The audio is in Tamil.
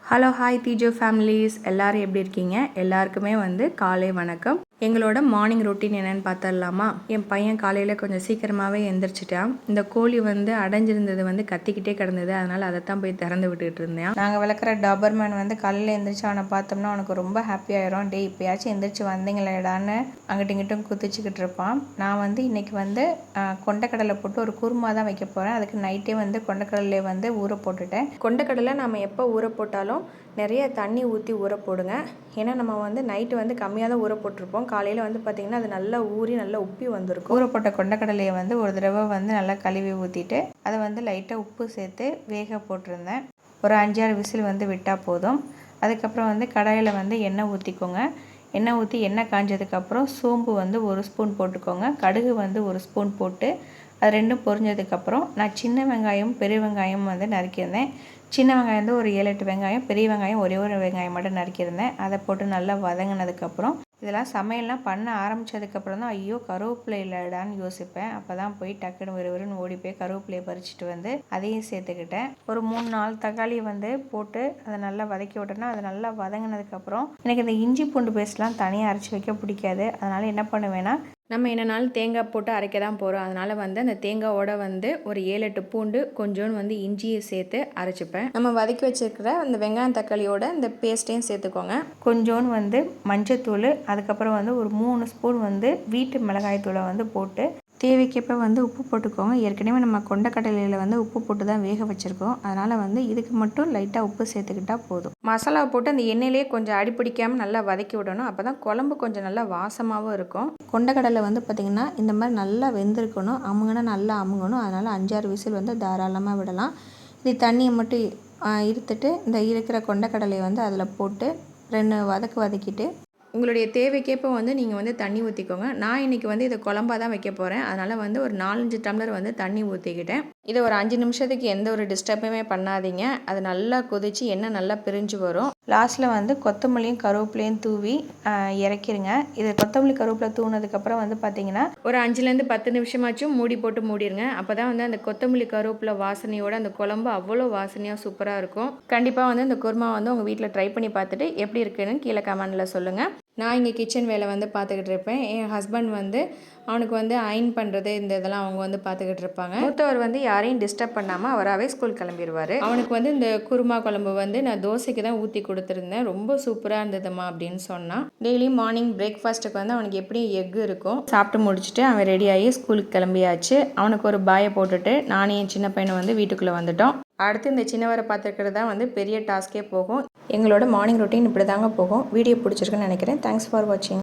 ஹலோ ஹாய் டிஜோ ஃபேமிலிஸ், எல்லோரும் எப்படி இருக்கீங்க? எல்லாருக்குமே காலை வணக்கம். எங்களோட மார்னிங் ரொட்டீன் என்னென்னு பார்த்துடலாமா? என் பையன் காலையில் கொஞ்சம் சீக்கிரமாகவே எந்திரிச்சிட்டான். இந்த கோழி அடைஞ்சிருந்தது கத்திக்கிட்டே கிடந்தது. அதனால் அதைத்தான் போய் திறந்து விட்டுட்டு இருந்தேன். நாங்கள் வளர்க்குற டாபர்மேன் காலையில் எந்திரிச்சு அவனை பார்த்தோம்னா அவனுக்கு ரொம்ப ஹாப்பி ஆயிரும். டே இப்போயாச்சும் எந்திரிச்சு வந்தீங்களேடான்னு அங்கிட்ட இங்கிட்டும் குதிச்சுக்கிட்டு இருப்பான். நான் இன்னைக்கு கொண்டக்கடலை போட்டு ஒரு குருமா தான் வைக்க போகிறேன். அதுக்கு நைட்டே கொண்டக்கடலை ஊற போட்டுட்டேன். கொண்டக்கடலை நம்ம எப்போ ஊற போட்டாலும் நிறைய தண்ணி ஊற்றி ஊற போடுங்க. ஏன்னா நம்ம நைட்டு கம்மியாக தான் ஊற போட்டிருப்போம். காலையில் பார்த்திங்கன்னா அது நல்லா ஊறி நல்லா உப்பி வந்திருக்கும். ஊற போட்ட கொண்டக்கடலையை ஒரு தடவை நல்லா கழுவி ஊற்றிட்டு அதை லைட்டாக உப்பு சேர்த்து வேக போட்டிருந்தேன். ஒரு 5-6 விசில் விட்டால் போதும். அதுக்கப்புறம் கடாயில் எண்ணெய் ஊற்றிக்கோங்க. எண்ணெய் ஊற்றி எண்ணெய் காஞ்சதுக்கப்புறம் சோம்பு 1 ஸ்பூன் போட்டுக்கோங்க. கடுகு 1 ஸ்பூன் போட்டு அது ரெண்டும் பொரிஞ்சதுக்கப்புறம் நான் சின்ன வெங்காயம் பெரிய வெங்காயம் நறுக்கியிருந்தேன். சின்ன வெங்காயம் ஒரு 7-8 வெங்காயம், பெரிய வெங்காயம் ஒரே ஒரு வெங்காயம் மட்டும் நறுக்கியிருந்தேன். அதை போட்டு நல்லா வதங்கினதுக்கப்புறம் இதெல்லாம் சமையல்லாம் பண்ண ஆரம்பித்ததுக்கப்புறம் தான் ஐயோ கருவேப்பிலை இல்லைடான்னு யோசிப்பேன். அப்போ தான் போய் டக்குன்னு விறுவிறுன்னு ஓடி போய் கருவேப்பிலையை பறிச்சுட்டு அதையும் சேர்த்துக்கிட்டேன். ஒரு 3-4 தக்காளியை போட்டு அதை நல்லா வதக்கி விட்டேன்னா அது நல்லா வதங்கினதுக்கப்புறம் எனக்கு இந்த இஞ்சி பூண்டு பேஸ்ட்லாம் தனியாக அரைச்சி வைக்க பிடிக்காது. அதனால் என்ன பண்ணுவேன்னா நம்ம என்னனாலும் தேங்காய் போட்டு அரைக்க தான் போகிறோம். அதனால் அந்த தேங்காயோட ஒரு 7-8 பூண்டு கொஞ்சோன்னு இஞ்சியை சேர்த்து அரைச்சிப்பேன். நம்ம வதக்கி வச்சுருக்கிற அந்த வெங்காயம் தக்காளியோட இந்த பேஸ்ட்டையும் சேர்த்துக்கோங்க. கொஞ்சோன்னு மஞ்சத்தூள், அதுக்கப்புறம் ஒரு 3 ஸ்பூன் வீட்டு மிளகாய் தூளை போட்டு தேவைக்கப்போ உப்பு போட்டுக்கோங்க. ஏற்கனவே நம்ம கொண்டக்கடலையில் உப்பு போட்டு தான் வேக வச்சுருக்கோம். அதனால் இதுக்கு மட்டும் லைட்டாக உப்பு சேர்த்துக்கிட்டால் போதும். மசாலாவை போட்டு அந்த எண்ணெயிலேயே கொஞ்சம் அடிப்பிடிக்காமல் நல்லா வதக்கி விடணும். அப்போ தான் குழம்பு கொஞ்சம் நல்லா வாசமாகவும் இருக்கும். கொண்டக்கடலை பார்த்திங்கன்னா இந்த மாதிரி நல்லா வெந்திருக்கணும். நல்லா அமுங்கணும். அதனால் 5-6 விசில் தாராளமாக விடலாம். இது தண்ணியை மட்டும் இருத்துட்டு இந்த இருக்கிற கொண்டக்கடலையை அதில் போட்டு 2 வதக்கிட்டு உங்களுடைய தேவைக்கேற்ப நீங்கள் தண்ணி ஊற்றிக்கோங்க. நான் இன்றைக்கி இதை குழம்பாக தான் வைக்க போகிறேன். அதனால் ஒரு 4-5 டம்ளர் தண்ணி ஊற்றிக்கிட்டேன். இதை ஒரு 5 நிமிஷத்துக்கு எந்த ஒரு டிஸ்டர்புமே பண்ணாதீங்க. அது நல்லா கொதித்து எண்ணெய் நல்லா பிரிஞ்சு வரும். லாஸ்ட்டில் கொத்தமல்லியும் கருவேப்பிலையும் தூவி இறக்கிடுங்க. இது கொத்தமல்லி கருவேப்பிலை தூவினதுக்கப்புறம் பார்த்திங்கன்னா ஒரு 5-10 நிமிஷமாச்சும் மூடி போட்டு மூடிடுங்க. அப்போ தான் அந்த கொத்தமல்லி கருவேப்பிலை வாசனையோட அந்த குழம்பு அவ்வளோ வாசனையாக சூப்பராக இருக்கும். கண்டிப்பாக இந்த குருமா உங்கள் வீட்டில் ட்ரை பண்ணி பார்த்துட்டு எப்படி இருக்குன்னு கீழே கமெண்டில் சொல்லுங்கள். நான் இங்கே கிச்சன் வேலை பார்த்துக்கிட்டு இருப்பேன். என் ஹஸ்பண்ட் அவனுக்கு அயன் பண்ணுறது இந்த இதெல்லாம் அவங்க பார்த்துக்கிட்டு இருப்பாங்க. மூத்தவர் யாரையும் டிஸ்டர்ப் பண்ணாமல் அவராகவே ஸ்கூல் கிளம்பிடுவார். அவனுக்கு இந்த குருமா குழம்பு நான் தோசைக்கு தான் ஊற்றி கொடுத்துருந்தேன். ரொம்ப சூப்பராக இருந்ததுமா அப்படின்னு சொன்னான். டெய்லி மார்னிங் பிரேக்ஃபாஸ்ட்டுக்கு அவனுக்கு எப்படியும் எக் இருக்கும். சாப்பிட்டு முடிச்சுட்டு அவன் ரெடியாகி ஸ்கூலுக்கு கிளம்பியாச்சு. அவனுக்கு ஒரு பாயை போட்டுட்டு நானே என் சின்ன பையனை வீட்டுக்குள்ளே வந்துட்டோம். அடுத்து இந்த சின்னவரை பார்த்துக்கிறது தான் பெரிய டாஸ்கே போகும். எங்களோட மார்னிங் ரொட்டீன் இப்படி தாங்க போகும். வீடியோ பிடிச்சிருக்குன்னு நினைக்கிறேன். தேங்க்ஸ் ஃபார் வாட்சிங்.